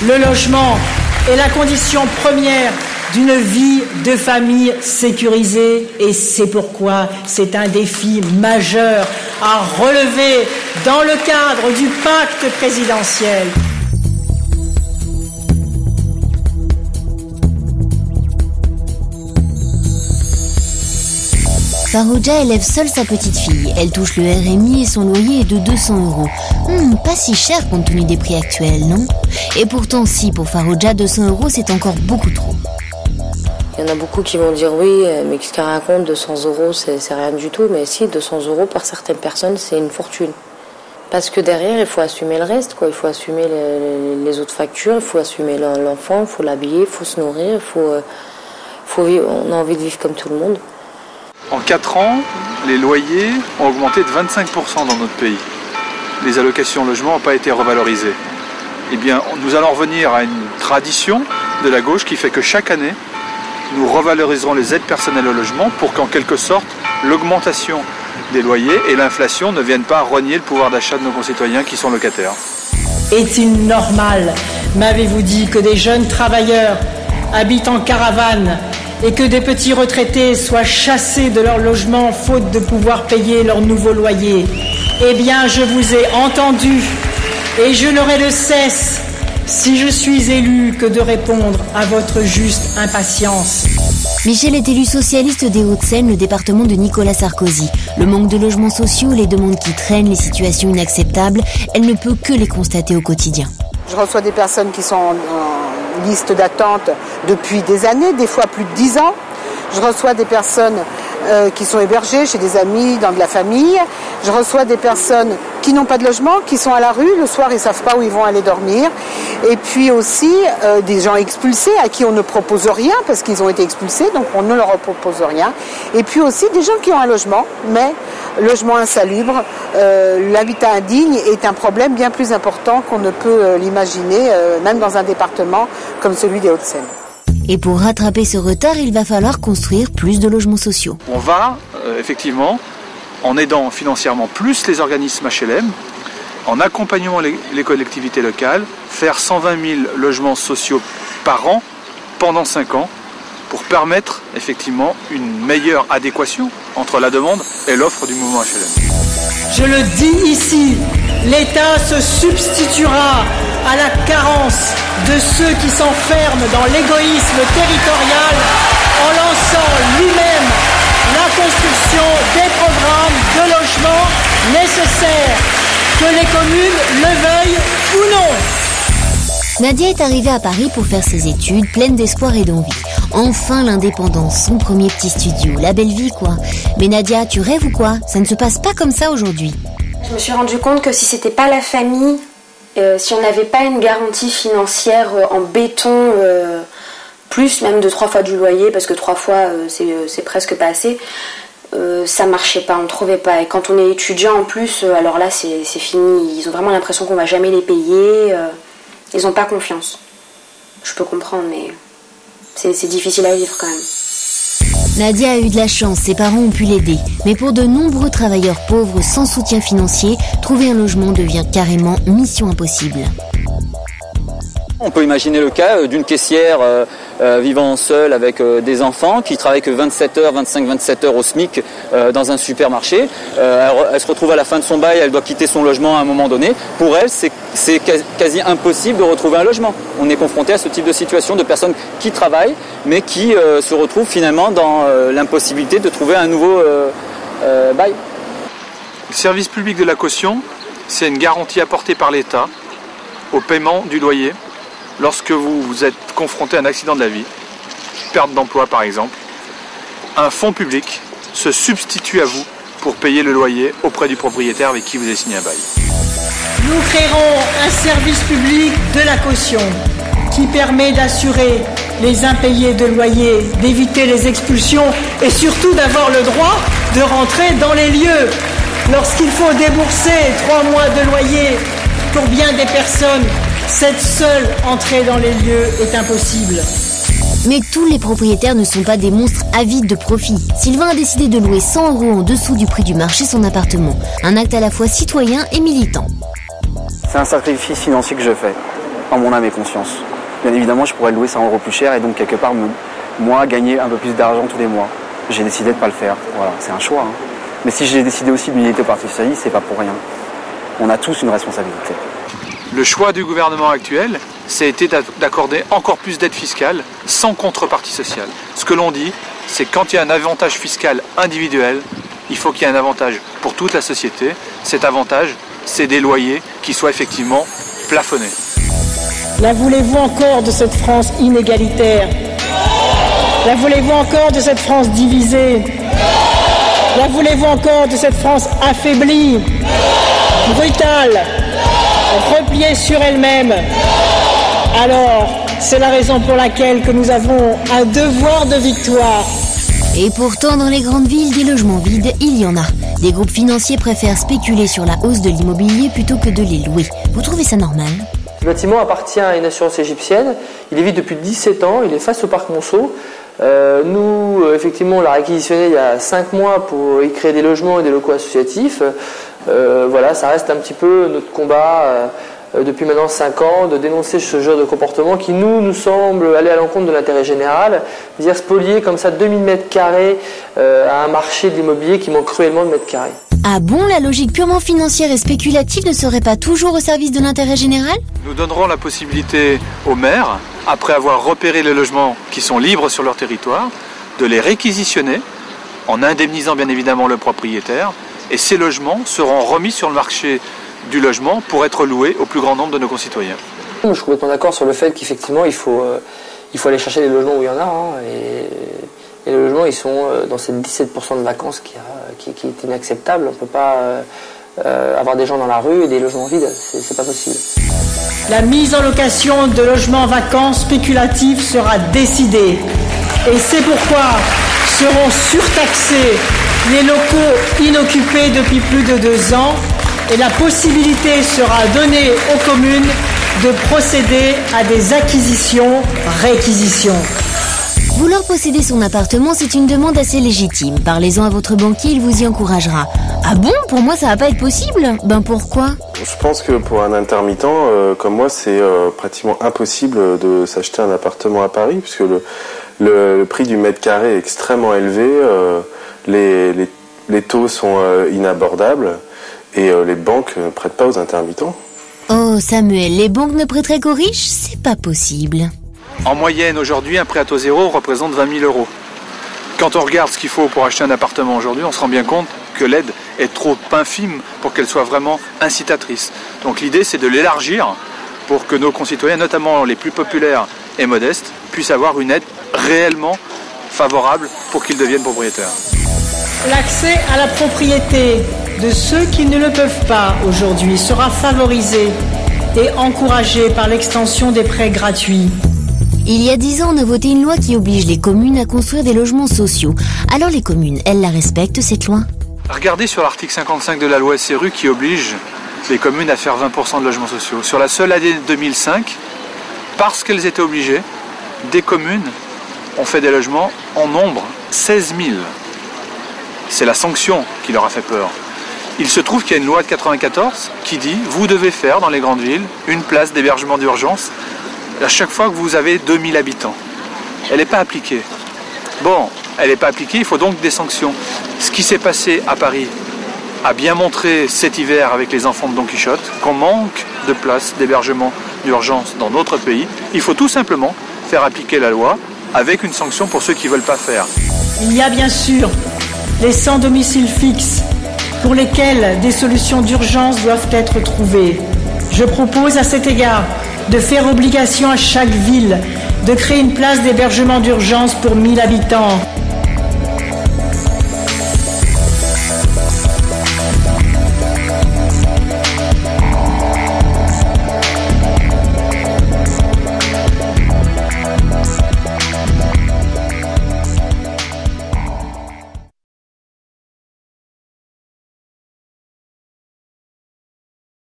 Le logement est la condition première d'une vie de famille sécurisée et c'est pourquoi c'est un défi majeur à relever dans le cadre du pacte présidentiel. Farroja élève seule sa petite fille. Elle touche le RMI et son loyer est de 200 €. Pas si cher compte tenu des prix actuels, non? Et pourtant si, pour Farroja, 200 € c'est encore beaucoup trop. Il y en a beaucoup qui vont dire oui, mais qu'est-ce qu'elle raconte, 200 € c'est rien du tout. Mais si, 200 € par certaines personnes c'est une fortune. Parce que derrière il faut assumer le reste, quoi. Il faut assumer les autres factures, il faut assumer l'enfant, il faut l'habiller, il faut se nourrir, faut vivre. On a envie de vivre comme tout le monde. En 4 ans, les loyers ont augmenté de 25% dans notre pays. Les allocations logement n'ont pas été revalorisées. Eh bien, nous allons revenir à une tradition de la gauche qui fait que chaque année, nous revaloriserons les aides personnelles au logement pour qu'en quelque sorte, l'augmentation des loyers et l'inflation ne viennent pas rogner le pouvoir d'achat de nos concitoyens qui sont locataires. Est-il normal, m'avez-vous dit, que des jeunes travailleurs habitent en caravane et que des petits retraités soient chassés de leur logement faute de pouvoir payer leur nouveau loyer? Eh bien, je vous ai entendu et je n'aurai de cesse, si je suis élu, que de répondre à votre juste impatience. Michel est élu socialiste des Hauts-de-Seine, le département de Nicolas Sarkozy. Le manque de logements sociaux, les demandes qui traînent, les situations inacceptables, elle ne peut que les constater au quotidien. Je reçois des personnes qui sont en liste d'attente depuis des années, des fois plus de 10 ans. Je reçois des personnes qui sont hébergées chez des amis, dans de la famille. Je reçois des personnes qui n'ont pas de logement, qui sont à la rue. Le soir, ils ne savent pas où ils vont aller dormir. Et puis aussi des gens expulsés à qui on ne propose rien parce qu'ils ont été expulsés, donc on ne leur propose rien. Et puis aussi des gens qui ont un logement, mais logement insalubre. L'habitat indigne est un problème bien plus important qu'on ne peut l'imaginer, même dans un département comme celui des Hauts-de-Seine. Et pour rattraper ce retard, il va falloir construire plus de logements sociaux. On va, effectivement, en aidant financièrement plus les organismes HLM, en accompagnant les collectivités locales, faire 120 000 logements sociaux par an pendant 5 ans pour permettre effectivement une meilleure adéquation entre la demande et l'offre du mouvement HLM. Je le dis ici, l'État se substituera à la carence de ceux qui s'enferment dans l'égoïsme territorial en lançant lui-même la construction des programmes de logement nécessaires, que les communes le veuillent ou non. Nadia est arrivée à Paris pour faire ses études, pleine d'espoir et d'envie. Enfin l'indépendance, son premier petit studio, la belle vie quoi. Mais Nadia, tu rêves ou quoi? Ça ne se passe pas comme ça aujourd'hui. Je me suis rendu compte que si c'était pas la famille, si on n'avait pas une garantie financière en béton, plus même de 3 fois du loyer, parce que 3 fois c'est presque pas assez, ça marchait pas, on trouvait pas. Et quand on est étudiant en plus, alors là c'est fini, ils ont vraiment l'impression qu'on va jamais les payer, ils ont pas confiance. Je peux comprendre, mais c'est difficile à vivre quand même. Nadia a eu de la chance, ses parents ont pu l'aider. Mais pour de nombreux travailleurs pauvres sans soutien financier, trouver un logement devient carrément mission impossible. On peut imaginer le cas d'une caissière vivant seule avec des enfants qui travaille que 27 heures, 25-27 heures au SMIC dans un supermarché. Elle se retrouve à la fin de son bail, elle doit quitter son logement à un moment donné. Pour elle, c'est quasi impossible de retrouver un logement. On est confronté à ce type de situation de personnes qui travaillent mais qui se retrouvent finalement dans l'impossibilité de trouver un nouveau bail. Le service public de la caution, c'est une garantie apportée par l'État au paiement du loyer. Lorsque vous êtes confronté à un accident de la vie, perte d'emploi par exemple, un fonds public se substitue à vous pour payer le loyer auprès du propriétaire avec qui vous avez signé un bail. Nous créerons un service public de la caution qui permet d'assurer les impayés de loyer, d'éviter les expulsions et surtout d'avoir le droit de rentrer dans les lieux. Lorsqu'il faut débourser 3 mois de loyer pour bien des personnes, cette seule entrée dans les lieux est impossible. Mais tous les propriétaires ne sont pas des monstres avides de profit. Sylvain a décidé de louer 100 € en dessous du prix du marché son appartement. Un acte à la fois citoyen et militant. C'est un sacrifice financier que je fais. en mon âme et conscience. Bien évidemment, je pourrais le louer 100 € plus cher et donc quelque part, moi, gagner un peu plus d'argent tous les mois. J'ai décidé de ne pas le faire. Voilà, c'est un choix. Hein. Mais si j'ai décidé aussi de militer au Parti Socialiste, c'est pas pour rien. On a tous une responsabilité. Le choix du gouvernement actuel, ça a été d'accorder encore plus d'aide fiscale sans contrepartie sociale. Ce que l'on dit, c'est que quand il y a un avantage fiscal individuel, il faut qu'il y ait un avantage pour toute la société. Cet avantage, c'est des loyers qui soient effectivement plafonnés. La voulez-vous encore de cette France inégalitaire? La voulez-vous encore de cette France divisée? La voulez-vous encore de cette France affaiblie, brutale, repliée sur elle-même? Alors, c'est la raison pour laquelle que nous avons un devoir de victoire. Et pourtant, dans les grandes villes, des logements vides, il y en a. Des groupes financiers préfèrent spéculer sur la hausse de l'immobilier plutôt que de les louer. Vous trouvez ça normal? Le bâtiment appartient à une assurance égyptienne. Il est vide depuis 17 ans. Il est face au parc Monceau. Nous, effectivement, on l'a réquisitionné il y a 5 mois pour y créer des logements et des locaux associatifs. Voilà, ça reste un petit peu notre combat depuis maintenant 5 ans de dénoncer ce genre de comportement qui nous semble aller à l'encontre de l'intérêt général. Dire spolier comme ça 2000 mètres carrés à un marché de l'immobilier qui manque cruellement de mètres carrés. Ah bon, la logique purement financière et spéculative ne serait pas toujours au service de l'intérêt général? Nous donnerons la possibilité aux maires, après avoir repéré les logements qui sont libres sur leur territoire, de les réquisitionner en indemnisant bien évidemment le propriétaire, et ces logements seront remis sur le marché du logement pour être loués au plus grand nombre de nos concitoyens. Je suis complètement d'accord sur le fait qu'effectivement il faut aller chercher les logements où il y en a, et les logements ils sont dans ces 17% de vacances qui est inacceptable. On ne peut pas avoir des gens dans la rue et des logements vides, c'est pas possible. La mise en location de logements vacants spéculatifs sera décidée. Et c'est pourquoi seront surtaxés les locaux inoccupés depuis plus de 2 ans et la possibilité sera donnée aux communes de procéder à des acquisitions-réquisitions. Vouloir posséder son appartement, c'est une demande assez légitime. Parlez-en à votre banquier, il vous y encouragera. Ah bon? Pour moi, ça va pas être possible? Ben pourquoi? Je pense que pour un intermittent comme moi, c'est pratiquement impossible de s'acheter un appartement à Paris, puisque le prix du mètre carré est extrêmement élevé, les taux sont inabordables et les banques ne prêtent pas aux intermittents. Oh Samuel, les banques ne prêteraient qu'aux riches? C'est pas possible. En moyenne, aujourd'hui, un prêt à taux zéro représente 20 000 €. Quand on regarde ce qu'il faut pour acheter un appartement aujourd'hui, on se rend bien compte que l'aide est trop infime pour qu'elle soit vraiment incitatrice. Donc l'idée, c'est de l'élargir pour que nos concitoyens, notamment les plus populaires et modestes, puissent avoir une aide réellement favorable pour qu'ils deviennent propriétaires. L'accès à la propriété de ceux qui ne le peuvent pas aujourd'hui sera favorisé et encouragé par l'extension des prêts gratuits. Il y a 10 ans, on a voté une loi qui oblige les communes à construire des logements sociaux. Alors les communes, elles la respectent, cette loi? Regardez sur l'article 55 de la loi SRU qui oblige les communes à faire 20% de logements sociaux. Sur la seule année 2005, parce qu'elles étaient obligées, des communes ont fait des logements en nombre 16 000. C'est la sanction qui leur a fait peur. Il se trouve qu'il y a une loi de 94 qui dit « Vous devez faire dans les grandes villes une place d'hébergement d'urgence à chaque fois que vous avez 2000 habitants. » Elle n'est pas appliquée. Bon, elle n'est pas appliquée, il faut donc des sanctions. Ce qui s'est passé à Paris a bien montré cet hiver avec les enfants de Don Quichotte qu'on manque de places d'hébergement d'urgence dans notre pays. Il faut tout simplement faire appliquer la loi avec une sanction pour ceux qui ne veulent pas faire. Il y a bien sûr les sans domicile fixe pour lesquels des solutions d'urgence doivent être trouvées. Je propose à cet égard de faire obligation à chaque ville de créer une place d'hébergement d'urgence pour 1000 habitants.